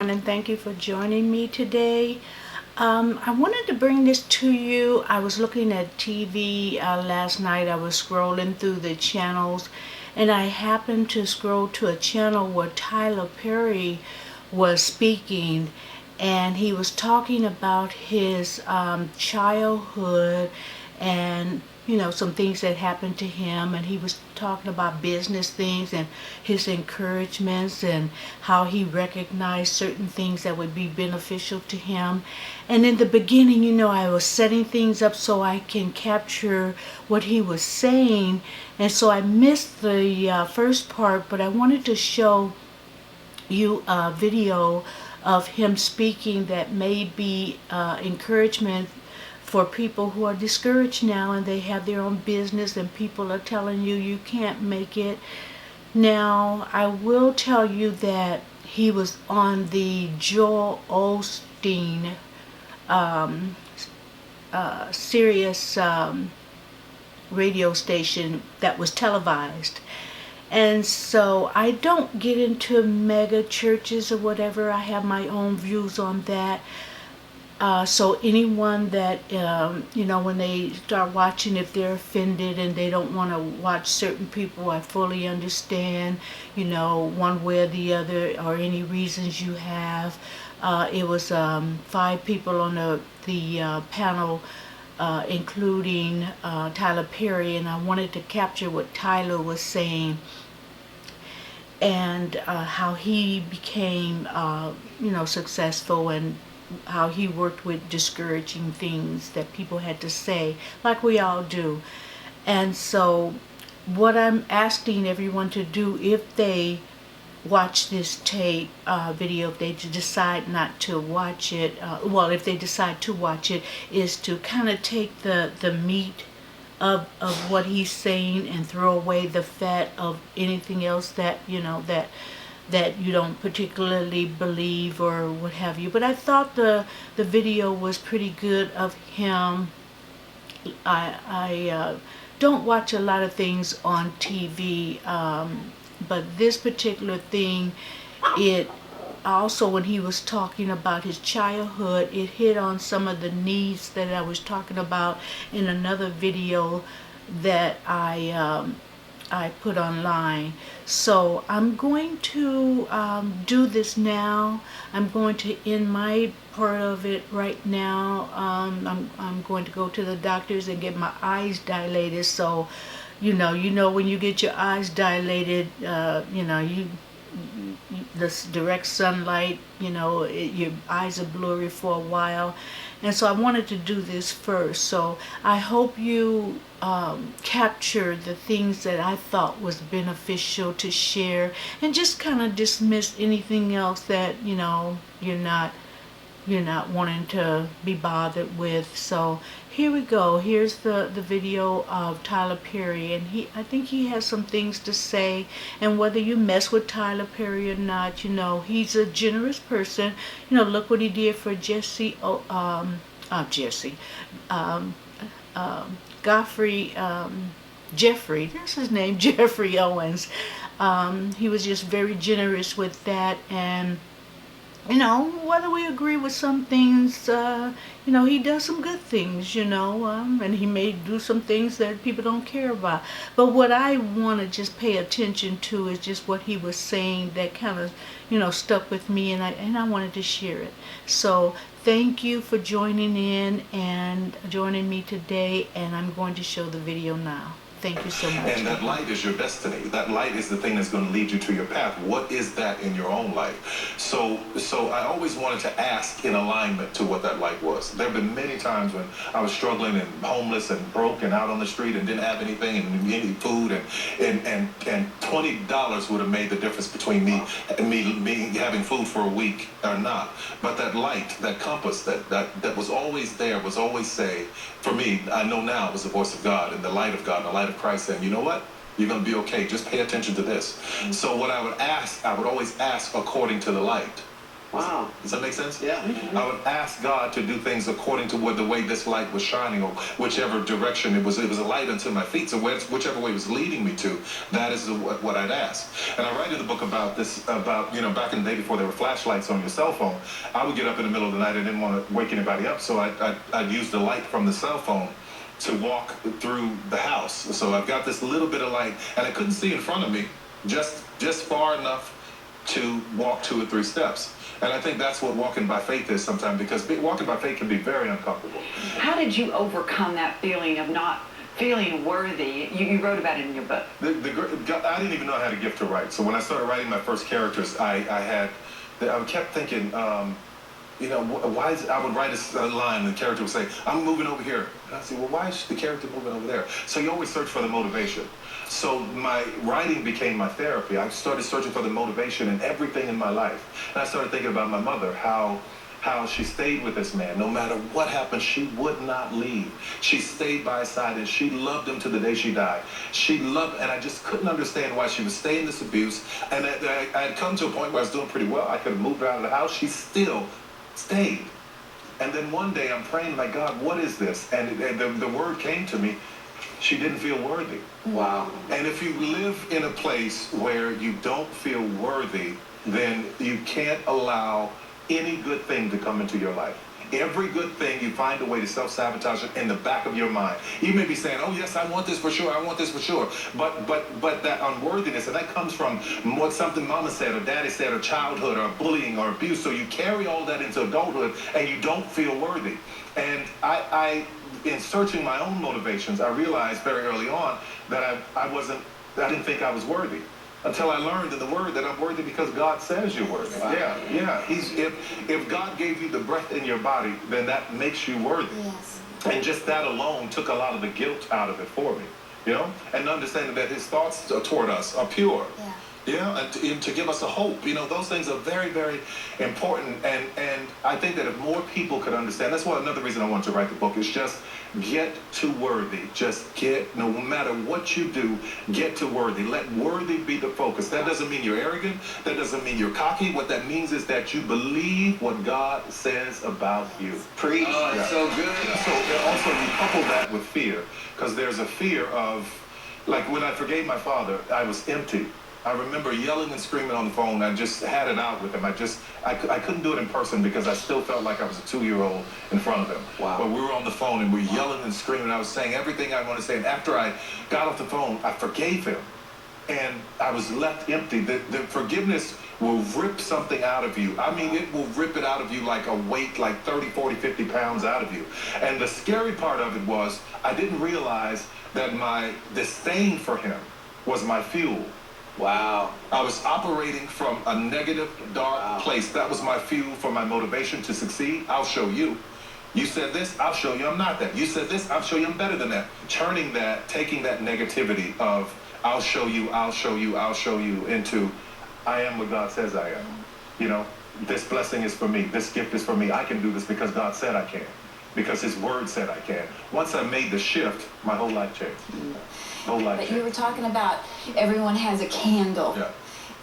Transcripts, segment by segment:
And thank you for joining me today. I wanted to bring this to you. I was looking at TV last night. I was scrolling through the channels, and I happened to scroll to a channel where Tyler Perry was speaking, and he was talking about his childhood and some things that happened to him, and he was talking about business things and his encouragements and how he recognized certain things that would be beneficial to him. And in the beginning, I was setting things up so I can capture what he was saying, and so I missed the first part, but I wanted to show you a video of him speaking that may be encouragement for people who are discouraged now and they have their own business and people are telling you you can't make it. Now, I will tell you that he was on the Joel Osteen Sirius radio station that was televised. And so I don't get into mega churches or whatever. I have my own views on that. So anyone that, when they start watching, if they're offended and they don't want to watch certain people, I fully understand, one way or the other, or any reasons you have. It was 5 people on the panel, including Tyler Perry, and I wanted to capture what Tyler was saying and how he became, successful, and how he worked with discouraging things that people had to say, like we all do. And so what I'm asking everyone to do, if they watch this tape video, if they decide not to watch it, if they decide to watch it, is to kind of take the meat of what he's saying and throw away the fat of anything else that that you don't particularly believe or what have you. But I thought the video was pretty good of him. I don't watch a lot of things on TV, but this particular thing, it also, when he was talking about his childhood, it hit on some of the needs that I was talking about in another video that I put online. So I'm going to do this now. I'm going to end my part of it right now. I'm going to go to the doctors and get my eyes dilated. So, when you get your eyes dilated, this direct sunlight, your eyes are blurry for a while. And so I wanted to do this first. So I hope you capture the things that I thought was beneficial to share, and just kind of dismiss anything else that, you're not wanting to be bothered with. So here we go. Here's the video of Tyler Perry, and I think he has some things to say. And whether you mess with Tyler Perry or not, he's a generous person. Look what he did for Godfrey, Jeffrey, that's his name, Jeffrey Owens. He was just very generous with that. And whether we agree with some things, he does some good things, and he may do some things that people don't care about. But what I want to just pay attention to is just what he was saying that kind of, stuck with me, and I wanted to share it. So thank you for joining in and joining me today, and I'm going to show the video now. Thank you so much. And that light is your destiny. That light is the thing that's going to lead you to your path. What is that in your own life? So I always wanted to ask in alignment to what that light was. There have been many times when I was struggling and homeless and broke and out on the street and didn't have anything and any food, and $20 would have made the difference between me and me having food for a week or not. But that light, that compass that was always there, was always saying, for me, I know now it was the voice of God and the light of God and the light of Christ saying, you know what? You're going to be okay. Just pay attention to this. So what I would always ask according to the light. Wow. Does that make sense? Yeah. I would ask God to do things according to the way this light was shining, or whichever direction it was. It was a light unto my feet. So whichever way it was leading me to, that is what I'd ask. And I write in the book about this, about, back in the day before there were flashlights on your cell phone, I would get up in the middle of the night and didn't want to wake anybody up. So I'd use the light from the cell phone to walk through the house. So I've got this little bit of light, and I couldn't see in front of me, just far enough to walk 2 or 3 steps. And I think that's what walking by faith is sometimes, because walking by faith can be very uncomfortable. How did you overcome that feeling of not feeling worthy? You wrote about it in your book. I didn't even know I had a gift to write. So when I started writing my first characters, I kept thinking, why is, I would write a line and the character would say, I'm moving over here. And I'd say, well, why is the character moving over there? So you always search for the motivation. So my writing became my therapy. I started searching for the motivation in everything in my life. And I started thinking about my mother, how she stayed with this man. No matter what happened, she would not leave. She stayed by his side, and she loved him to the day she died. She loved, and I just couldn't understand why she would stay in this abuse. And I had come to a point where I was doing pretty well. I could have moved out of the house. She still stayed. And then one day I'm praying, like, God, what is this? And the word came to me, she didn't feel worthy. Wow. And if you live in a place where you don't feel worthy, then you can't allow any good thing to come into your life. Every good thing, you find a way to self-sabotage it in the back of your mind. You may be saying, oh yes, I want this for sure, I want this for sure. But that unworthiness, and that comes from what something mama said or daddy said, or childhood, or bullying, or abuse. So you carry all that into adulthood, and you don't feel worthy. And I in searching my own motivations, I realized very early on that I didn't think I was worthy. Until I learned in the Word that I'm worthy because God says you're worthy. Wow. Yeah. If God gave you the breath in your body, then that makes you worthy. Yes. And just that alone took a lot of the guilt out of it for me, and understanding that His thoughts toward us are pure. Yeah. And to give us a hope. Those things are very, very important. And I think that if more people could understand, that's another reason I wanted to write the book, is just get to worthy. Just get, no matter what you do, get to worthy. Let worthy be the focus. That doesn't mean you're arrogant. That doesn't mean you're cocky. What that means is that you believe what God says about you. Preach. Oh, it's so good. So also you couple that with fear, because there's a fear of, like when I forgave my father, I was empty. I remember yelling and screaming on the phone. I just had it out with him. I couldn't do it in person because I still felt like I was a 2-year-old in front of him. Wow. But we were on the phone and we were yelling and screaming. I was saying everything I want to say. And after I got off the phone, I forgave him. And I was left empty. The forgiveness will rip something out of you. I mean, it will rip it out of you like a weight, like 30, 40, 50 pounds out of you. And the scary part of it was I didn't realize that my disdain for him was my fuel. Wow. I was operating from a negative, dark place. That was my fuel for my motivation to succeed. I'll show you. You said this, I'll show you I'm not that. You said this, I'll show you I'm better than that. Turning that, taking that negativity of I'll show you, I'll show you, I'll show you, into I am what God says I am. This blessing is for me. This gift is for me. I can do this because God said I can. Because His Word said I can. Once I made the shift, my whole life changed. But you were talking about everyone has a candle. Yeah.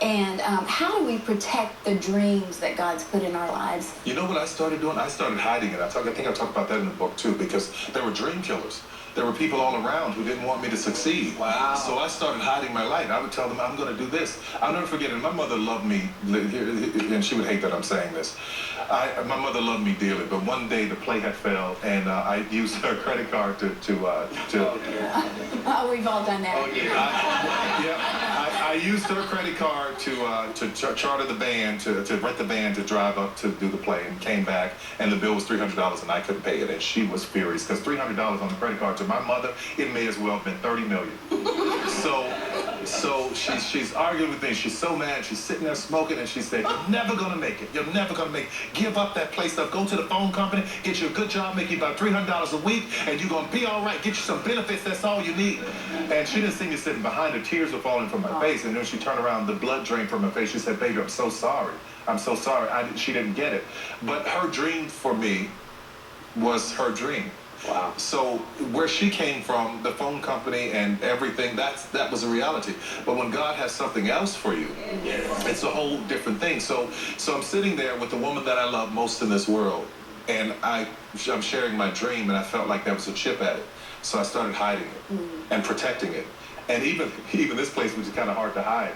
And how do we protect the dreams that God's put in our lives? You know what I started doing? I started hiding it. I think I talked about that in the book too, because there were dream killers. There were people all around who didn't want me to succeed. Wow. So I started hiding my light. I would tell them, I'm going to do this. I'll never forget it. My mother loved me, and she would hate that I'm saying this. My mother loved me dearly, but one day the play had failed, and I used her credit card to Oh, we've all done that. Oh, yeah. I used her credit card to charter the band, to rent the band to drive up to do the play, and came back, and the bill was $300, and I couldn't pay it, and she was furious, because $300 on the credit card to my mother, it may as well have been $30 million. So she's arguing with me. She's so mad. She's sitting there smoking, and she said, "You're never gonna make it. You're never gonna make it. Give up that play stuff. Go to the phone company, get you a good job, make you about $300 a week, and you're gonna be all right. Get you some benefits. That's all you need." And she didn't see me sitting behind her. Tears were falling from my face, and then she turned around, the blood drained from her face. She said, "Baby, I'm so sorry. I'm so sorry." She didn't get it, but her dream for me was her dream. Wow. So where she came from, the phone company and everything, that was a reality. But when God has something else for you, it's a whole different thing. So I'm sitting there with the woman that I love most in this world, and I'm sharing my dream, and I felt like there was a chip at it. So I started hiding it and protecting it. And even this place, which is kind of hard to hide,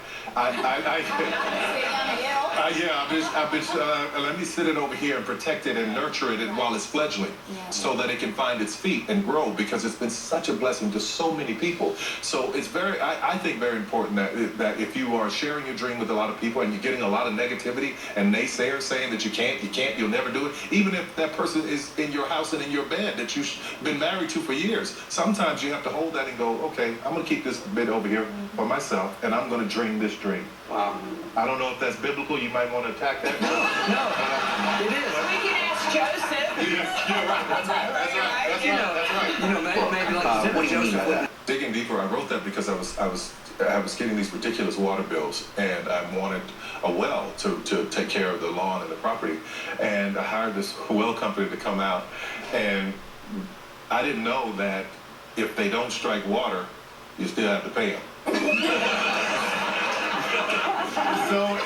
let me sit it over here and protect it and nurture it while it's fledgling, so that it can find its feet and grow, because it's been such a blessing to so many people. So it's I think very important that if you are sharing your dream with a lot of people and you're getting a lot of negativity and naysayers saying that you can't, you'll never do it, even if that person is in your house and in your bed that you've been married to for years, sometimes you have to hold that and go, okay, I'm going to keep this bit over here for myself, and I'm going to dream this dream. Wow. I don't know if that's biblical. You might want to attack that. No, it is. We can ask Joseph. Yeah, right. That's right. You know, maybe like What do you mean by that? Digging deeper, I wrote that because I was getting these ridiculous water bills, and I wanted a well to take care of the lawn and the property, and I hired this well company to come out, and I didn't know that if they don't strike water, you still have to pay them. So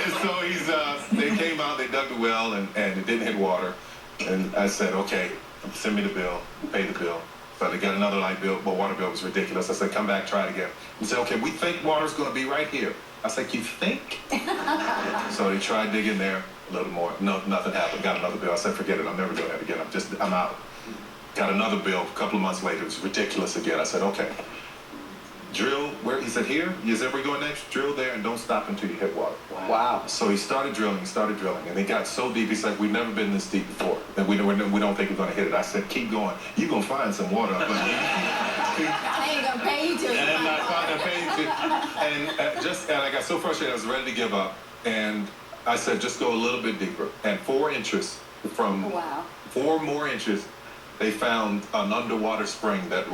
they came out, they dug the well, and it didn't hit water. And I said, okay, send me the bill, pay the bill. So they got another light bill, but water bill was ridiculous. I said, come back, try it again. He said, okay, we think water's gonna be right here. I said, you think? So they tried digging there a little more. No, nothing happened. Got another bill. I said, forget it, I'm never doing that again. I'm out. Got another bill a couple of months later. It was ridiculous again. I said, okay. Drill where, he said, here, is that where you're going next? Drill there and don't stop until you hit water. Wow. So he started drilling, and it got so deep, he's like, we've never been this deep before, and we don't think we're going to hit it. I said, keep going. You're going to find some water. But I ain't gonna pay you to. and I'm not paying to. And I got so frustrated, I was ready to give up. And I said, just go a little bit deeper. And 4 inches from, Wow. 4 more inches, they found an underwater spring that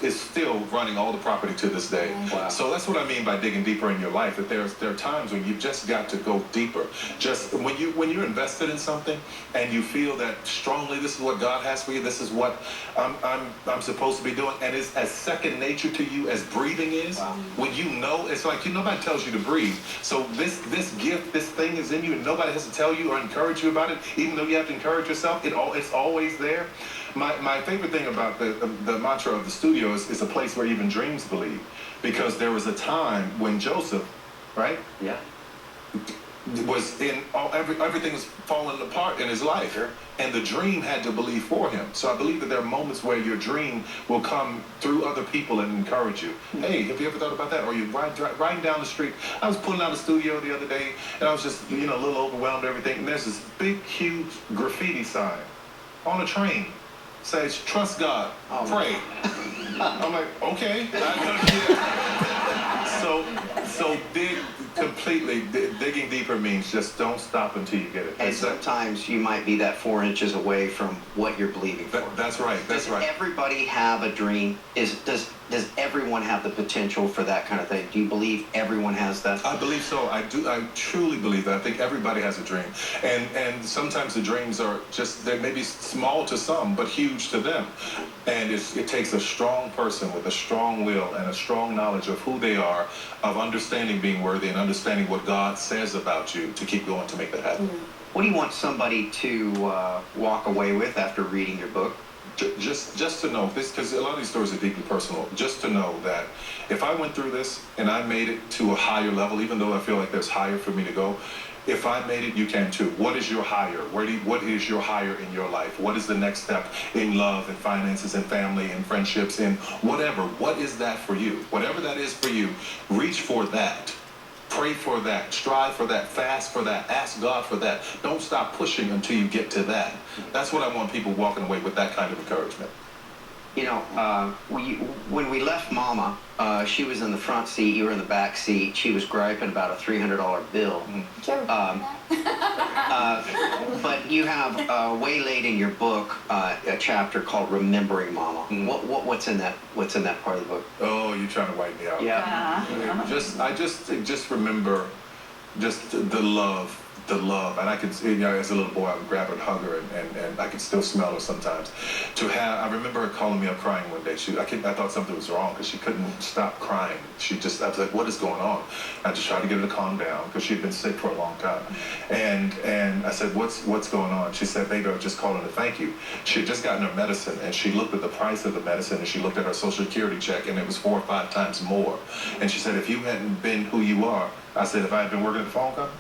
is still running all the property to this day. Wow. So that's what I mean by digging deeper in your life. That there are times when you've just got to go deeper. Just when you're invested in something and you feel that strongly, this is what God has for you. This is what I'm supposed to be doing, and it's as second nature to you as breathing is. Wow. When you know, it's like nobody tells you to breathe. So this gift, this thing is in you, and nobody has to tell you or encourage you about it. Even though you have to encourage yourself, it's always there. My favorite thing about the mantra of the studio is a place where even dreams believe, because there was a time when Joseph, right? Yeah. Was everything was falling apart in his life, and the dream had to believe for him. So I believe that there are moments where your dream will come through other people and encourage you. Hey, have you ever thought about that? Or you riding down the street. I was pulling out a studio the other day, and I was just a little overwhelmed with everything. And there's this big, huge graffiti sign on a train. Says, trust God, pray. I'm like, okay. So digging deeper means just don't stop until you get it. And sometimes you might be that 4 inches away from what you're believing for. That's right. That's right. Does everybody have a dream? Does everyone have the potential for that kind of thing? Do you believe everyone has that? I believe so. I do. I truly believe that. I think everybody has a dream, and sometimes the dreams are just, they may be small to some, but huge to them. And it takes a strong person with a strong will and a strong knowledge of who they are, of understanding being worthy and understanding what God says about you to keep going to make that happen. What do you want somebody to walk away with after reading your book? Just to know this, because a lot of these stories are deeply personal. Just to know that if I went through this and I made it to a higher level, even though I feel like there's higher for me to go, if I made it, you can too. What is your higher? What is your higher in your life? What is the next step in love and finances and family and friendships and whatever? What is that for you? Whatever that is for you, reach for that. Pray for that, strive for that, fast for that, ask God for that. Don't stop pushing until you get to that. That's what I want people walking away with, that kind of encouragement. You know, when we left Mama, she was in the front seat, you were in the back seat. She was griping about a $300 bill. But you have waylaid in your book a chapter called "Remembering Mama." What's in that? What's in that part of the book? Oh, you're trying to wipe me out. Yeah. I just remember just the love the love, and I could, as a little boy, I would grab her and hug her, and I could still smell her sometimes. I remember her calling me up crying one day. I thought something was wrong because she couldn't stop crying. I was like, what is going on? I just tried to get her to calm down because she had been sick for a long time. And I said, what's going on? She said, baby, I was just calling to thank you. She had just gotten her medicine, and she looked at the price of the medicine, and she looked at her Social Security check, and it was 4 or 5 times more. And she said, if you hadn't been who you are, I said, if I had been working at the phone company?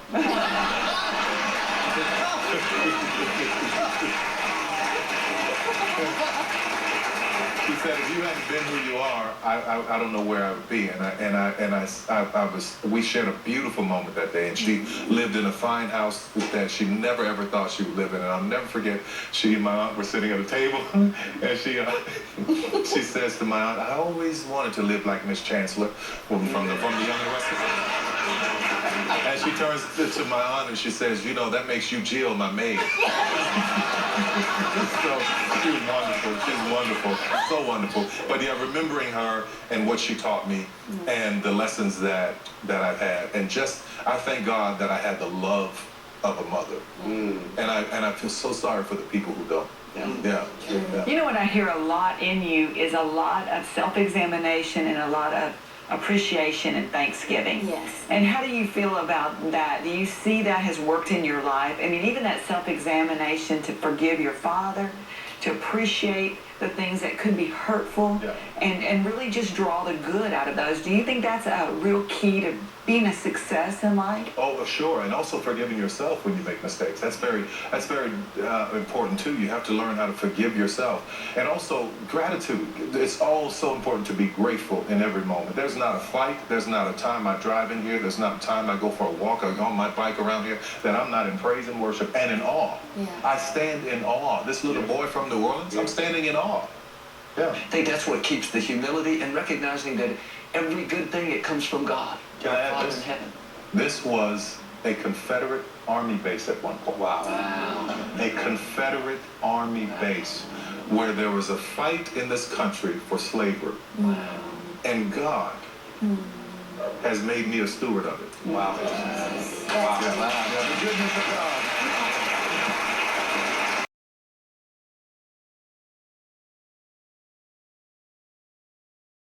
She said, if you hadn't been who you are, I don't know where I would be. We shared a beautiful moment that day, and she lived in a fine house that she never ever thought she would live in. And I'll never forget, she and my aunt were sitting at a table, and she says to my aunt, I always wanted to live like Miss Chancellor from the Young and Restless. And she turns to my aunt and she says, you know, that makes you Jill, my maid. So she was wonderful. She's wonderful. So wonderful. But yeah, remembering her and what she taught me and the lessons that I've had. And just, I thank God that I had the love of a mother. And I feel so sorry for the people who don't. Yeah. You know what I hear a lot in you is a lot of self-examination and a lot of appreciation and thanksgiving. Yes. And how do you feel about that? Do you see that has worked in your life? I mean, even that self-examination to forgive your father, to appreciate the things that could be hurtful, and really just draw the good out of those. Do you think that's a real key to being a success in life? Oh, sure, and also forgiving yourself when you make mistakes. That's very important too. You have to learn how to forgive yourself, and also gratitude. It's all so important to be grateful in every moment. There's not a fight. There's not a time I drive in here. There's not a time I go for a walk or go on my bike around here that I'm not in praise and worship and in awe. Yeah. I stand in awe. This little boy from New Orleans, I'm standing in awe. Yeah. I think that's what keeps the humility and recognizing that every good thing, it comes from God. Can I add Father this? in heaven. This was a Confederate Army base at one point. Wow. A Confederate Army base where there was a fight in this country for slavery. And God has made me a steward of it. Wow. Yeah, the goodness of God.